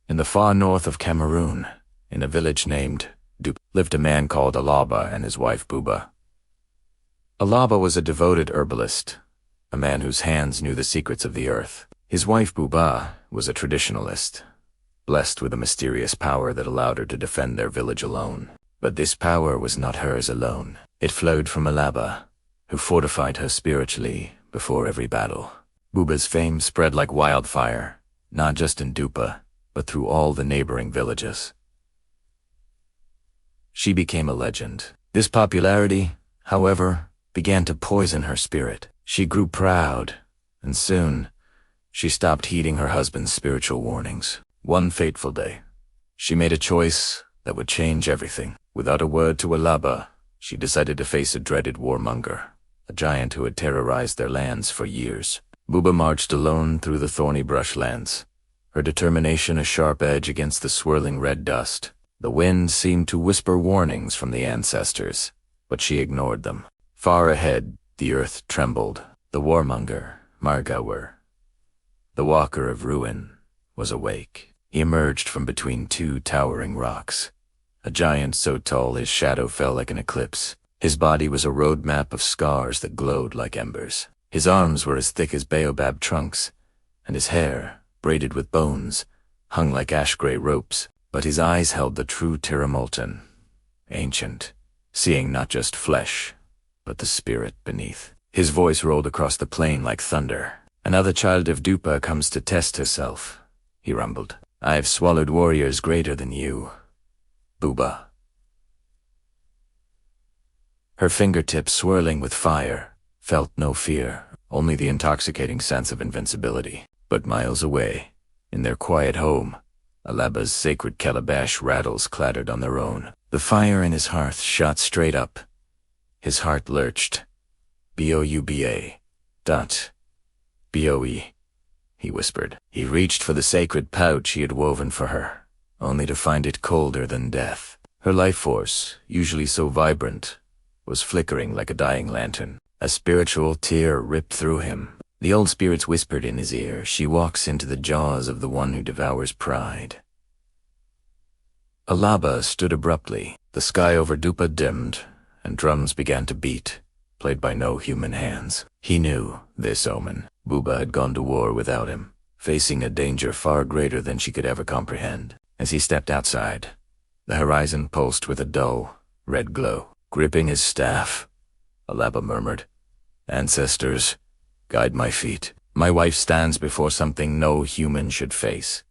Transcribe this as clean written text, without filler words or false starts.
In the far north of Cameroon, in a village named BOUBA, lived a man called Alaba and his wife BOUBA. Alaba was a devoted herbalist, a man whose hands knew the secrets of the earth. His wife BOUBA was a traditionalist, blessed with a mysterious power that allowed her to defend their village alone. But this power was not hers alone. It flowed from Alaba, who fortified her spiritually before every battle. BOUBA's fame spread like wildfire, not just in BOUBA, but through all the neighboring villages. She became a legend. This popularity, however, began to poison her spirit. She grew proud, and soon, she stopped heeding her husband's spiritual warnings. One fateful day, she made a choice that would change everything. Without a word to Alaba, she decided to face a dreaded warmonger, a giant who had terrorized their lands for years. BOUBA marched alone through the thorny brushlands, her determination a sharp edge against the swirling red dust. The wind seemed to whisper warnings from the ancestors, but she ignored them. Far ahead, the earth trembled. The warmonger, Margawer, the walker of ruin, was awake. He emerged from between two towering rocks, a giant so tall his shadow fell like an eclipse. His body was a road map of scars that glowed like embers. His arms were as thick as baobab trunks, and his hair, braided with bones, hung like ash-gray ropes. But his eyes held the true Tiramultan, ancient, seeing not just flesh, but the spirit beneath. His voice rolled across the plain like thunder. "Another child of BOUBA comes to test herself," he rumbled. "I have swallowed warriors greater than you, BOUBA." Her fingertips swirling with fire, felt no fear, only the intoxicating sense of invincibility. But miles away, in their quiet home, Alaba's sacred calabash rattles clattered on their own. The fire in his hearth shot straight up. His heart lurched. "BOUBA. BOE," he whispered. He reached for the sacred pouch he had woven for her, only to find it colder than death. Her life force, usually so vibrant, was flickering like a dying lantern. A spiritual tear ripped through him. The old spirits whispered in his ear, "She walks into the jaws of the one who devours pride." Alaba stood abruptly. The sky over BOUBA dimmed, and drums began to beat, played by no human hands. He knew this omen. BOUBA had gone to war without him, facing a danger far greater than she could ever comprehend. As he stepped outside, the horizon pulsed with a dull, red glow. Gripping his staff, Alaba murmured, "Ancestors, guide my feet. My wife stands before something no human should face."